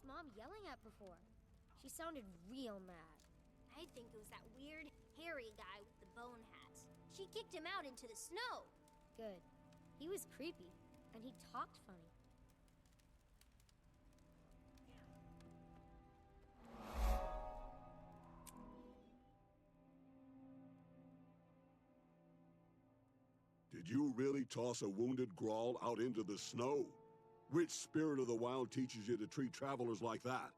Mom yelling at before? She sounded real mad. I think it was that weird, hairy guy with the bone hat. She kicked him out into the snow. Good. He was creepy, and he talked funny. Did you really toss a wounded Grawl out into the snow? Which spirit of the wild teaches you to treat travelers like that?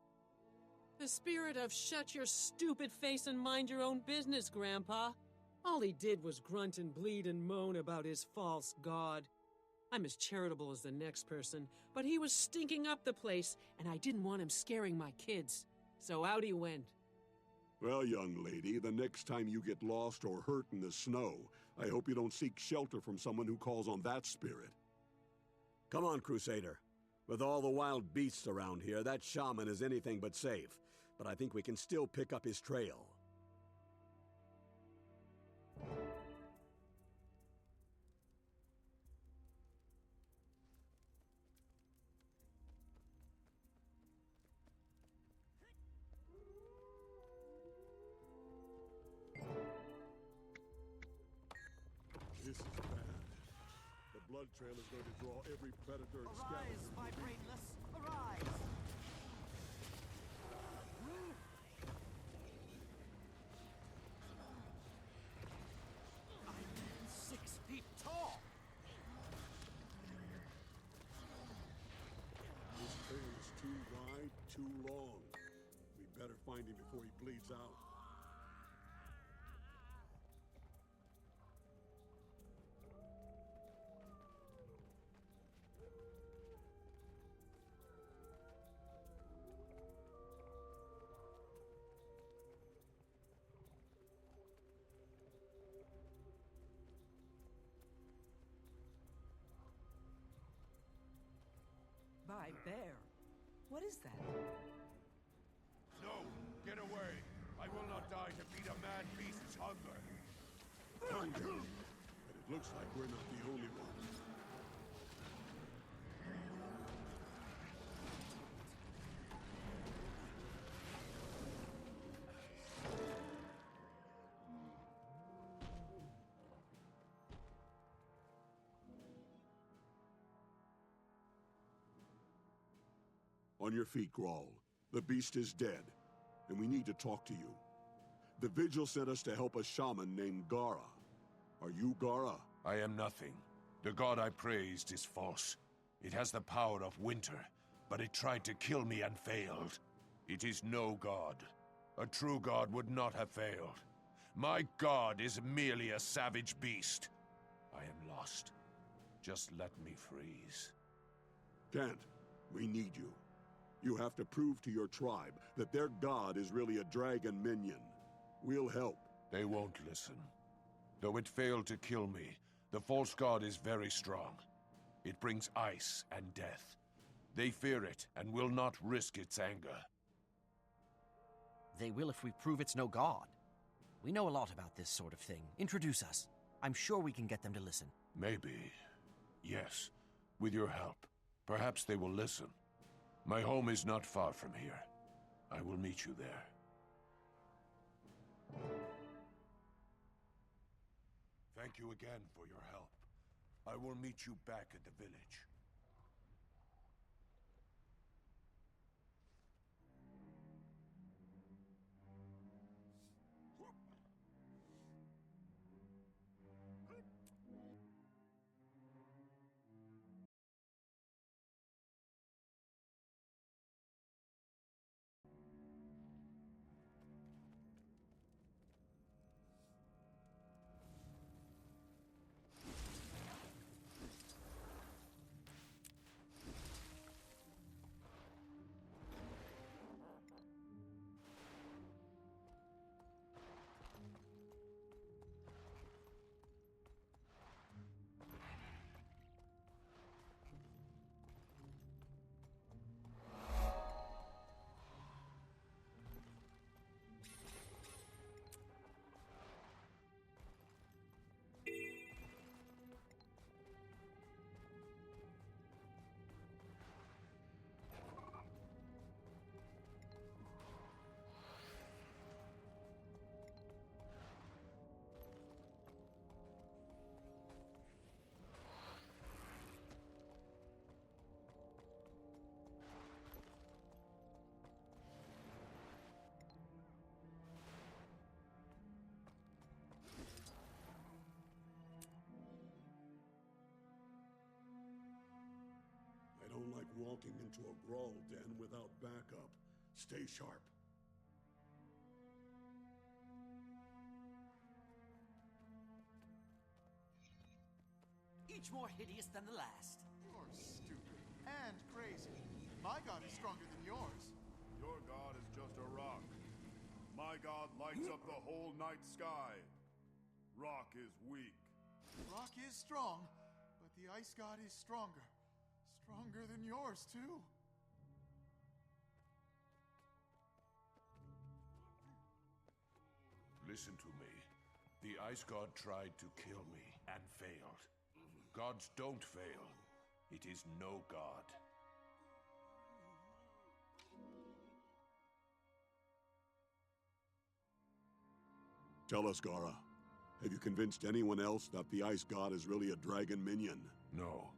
The spirit of shut your stupid face and mind your own business, Grandpa. All he did was grunt and bleed and moan about his false god. I'm as charitable as the next person, but he was stinking up the place, and I didn't want him scaring my kids. So out he went. Well, young lady, the next time you get lost or hurt in the snow, I hope you don't seek shelter from someone who calls on that spirit. Come on, Crusader. With all the wild beasts around here, that shaman is anything but safe. But I think we can still pick up his trail. This is bad. The blood trail is going to draw every predator and scavenger. Arise, my brainless! Arise! I'm 6 feet tall! This trail is too wide, too long. We better find him before he bleeds out. My bear. What is that? No! Get away! I will not die to feed a man-beast's hunger! Hunger! But it looks like we're not the only ones. On your feet, Grawl. The beast is dead, and we need to talk to you. The Vigil sent us to help a shaman named Gara. Are you Gara? I am nothing. The god I praised is false. It has the power of winter, but it tried to kill me and failed. It is no god. A true god would not have failed. My god is merely a savage beast. I am lost. Just let me freeze. Can't. We need you. You have to prove to your tribe that their god is really a dragon minion. We'll help. They won't listen. Though it failed to kill me, the false god is very strong. It brings ice and death. They fear it and will not risk its anger. They will if we prove it's no god. We know a lot about this sort of thing. Introduce us. I'm sure we can get them to listen. Maybe. Yes. With your help. Perhaps they will listen. My home is not far from here. I will meet you there. Thank you again for your help. I will meet you back at the village. walking into a Grawl den without backup. Stay sharp. Each more hideous than the last. You're stupid and crazy. My god is stronger than yours. Your god is just a rock. My god lights up the whole night sky. Rock is weak. Rock is strong, but the ice god is stronger. Stronger than yours, too. Listen to me. The Ice God tried to kill me and failed. Gods don't fail. It is no god. Tell us, Gara. Have you convinced anyone else that the Ice God is really a dragon minion? No.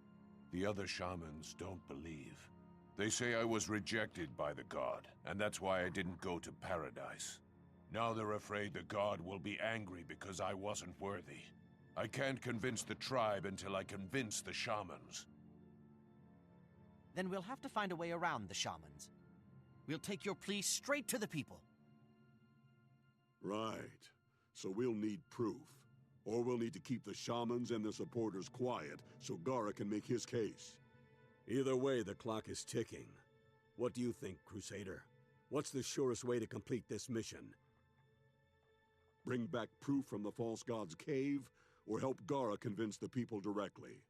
The other shamans don't believe. They say I was rejected by the god, and that's why I didn't go to paradise. Now they're afraid the god will be angry because I wasn't worthy. I can't convince the tribe until I convince the shamans. Then we'll have to find a way around the shamans. We'll take your plea straight to the people. Right. So we'll need proof. Or we'll need to keep the shamans and their supporters quiet so Gara can make his case. Either way, the clock is ticking. What do you think, Crusader? What's the surest way to complete this mission? Bring back proof from the false god's cave, or help Gara convince the people directly?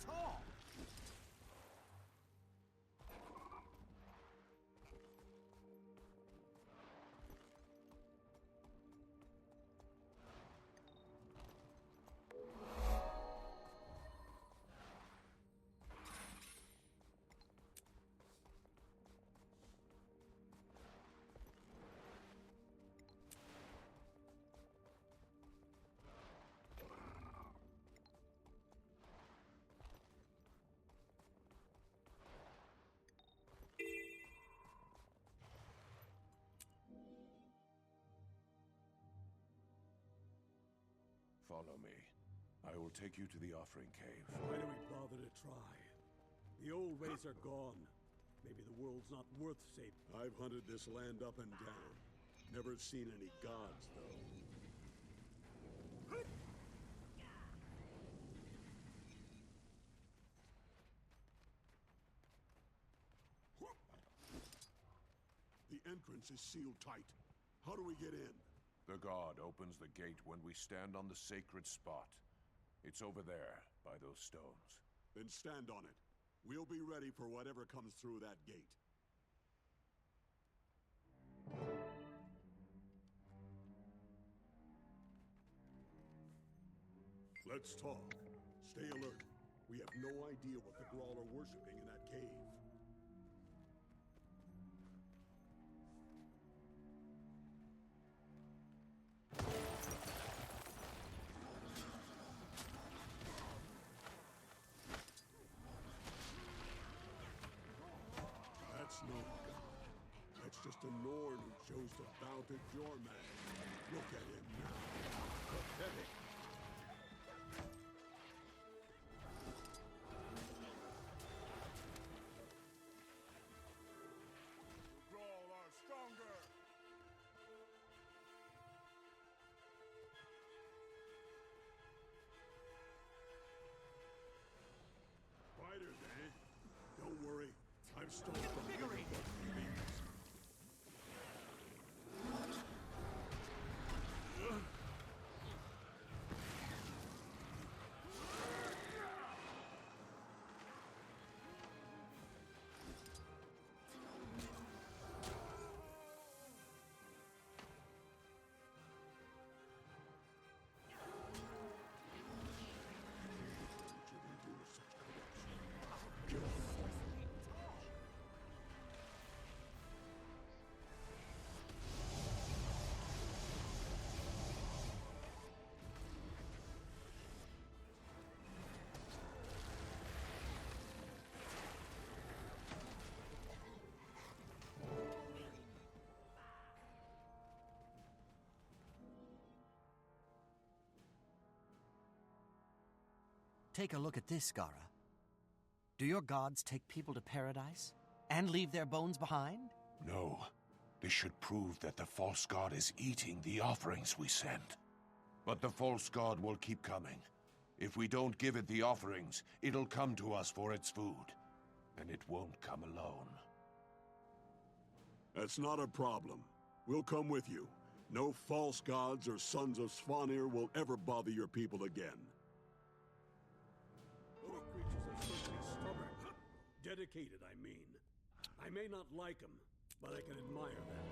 Tall. Follow me. I will take you to the offering cave. Why do we bother to try? The old ways are gone. Maybe the world's not worth saving. I've hunted this land up and down. Never seen any gods, though. The entrance is sealed tight. How do we get in? The god opens the gate when we stand on the sacred spot. It's over there, by those stones. Then stand on it. We'll be ready for whatever comes through that gate. Let's talk. Stay alert. We have no idea what the Grawl are worshipping in that cave. just a Norn who chose to bow to Jorman. Look at him now. Pathetic. Thrall are stronger! Fighters, eh? Don't worry. I've stolen from everyone who leaves. Take a look at this, Gara. Do your gods take people to paradise and leave their bones behind? No. This should prove that the false god is eating the offerings we send. But the false god will keep coming. If we don't give it the offerings, it'll come to us for its food. And it won't come alone. That's not a problem. We'll come with you. No false gods or sons of Svanir will ever bother your people again. Those creatures are certainly stubborn. Dedicated, I mean. I may not like them, but I can admire them.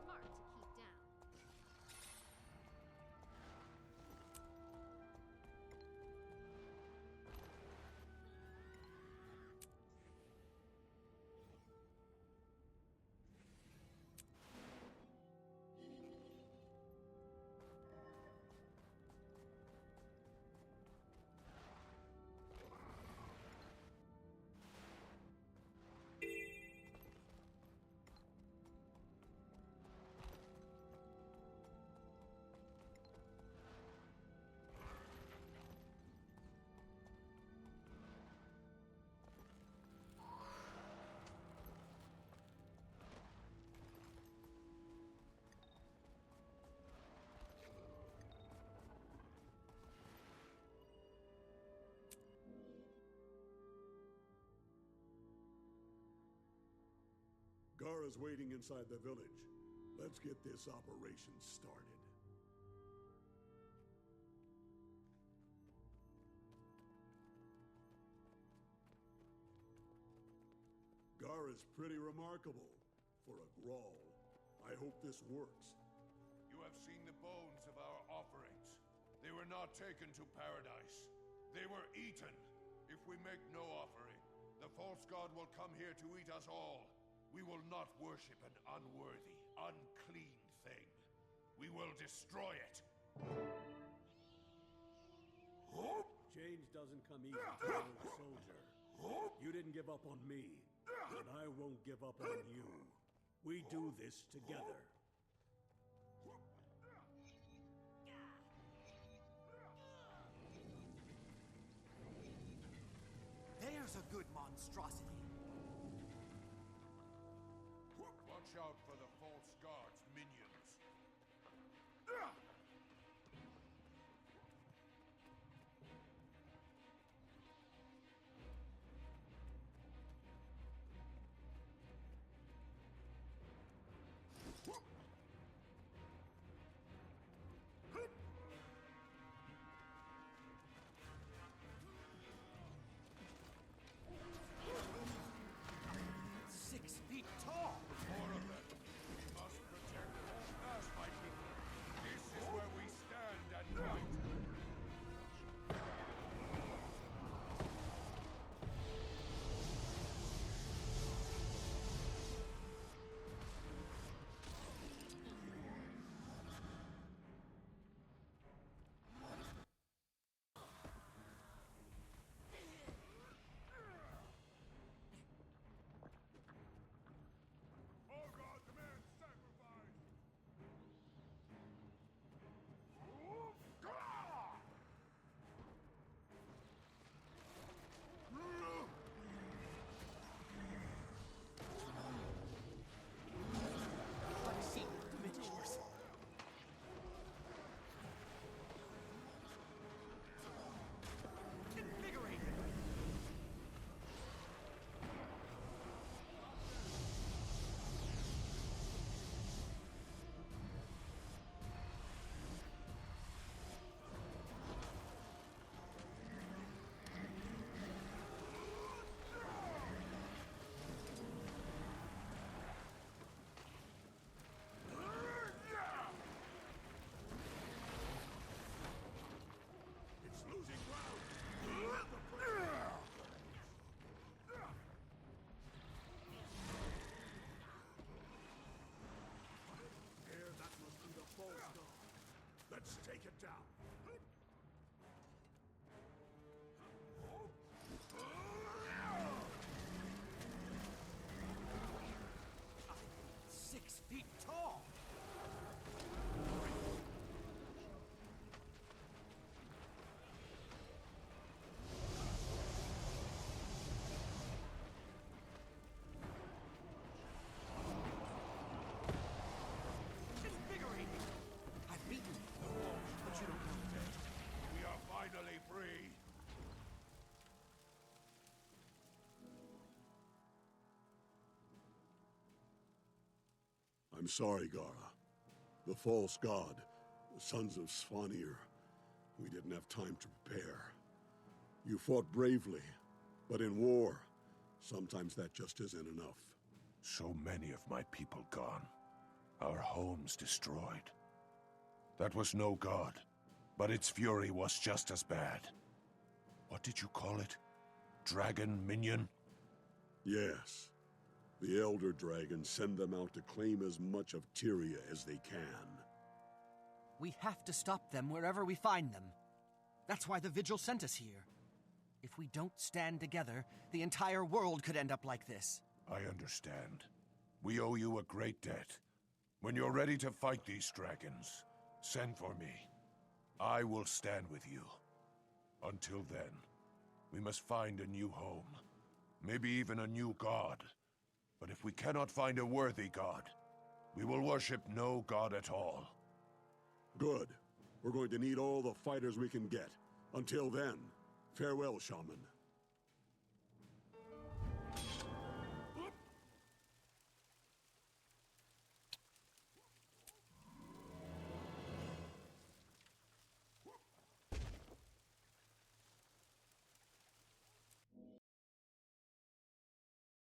Smart to keep down. Gara's waiting inside the village. Let's get this operation started. Gara's pretty remarkable for a Grawl. I hope this works. You have seen the bones of our offerings. They were not taken to paradise. They were eaten. If we make no offering, the false god will come here to eat us all. We will not worship an unworthy, unclean thing. We will destroy it. Change doesn't come easy to an old soldier. You didn't give up on me, and I won't give up on you. We do this together. There's a good monstrosity. Watch out for the false god's minions. Feet tall. More of them. I'm sorry, Gara. The false god, the sons of Svanir, we didn't have time to prepare. You fought bravely, but in war, sometimes that just isn't enough. So many of my people gone. Our homes destroyed. That was no god, but its fury was just as bad. What did you call it? Dragon minion? Yes. The Elder Dragons send them out to claim as much of Tyria as they can. We have to stop them wherever we find them. That's why the Vigil sent us here. If we don't stand together, the entire world could end up like this. I understand. We owe you a great debt. When you're ready to fight these dragons, send for me. I will stand with you. Until then, we must find a new home. Maybe even a new god. But if we cannot find a worthy god, we will worship no god at all. Good. We're going to need all the fighters we can get. Until then, farewell, Shaman.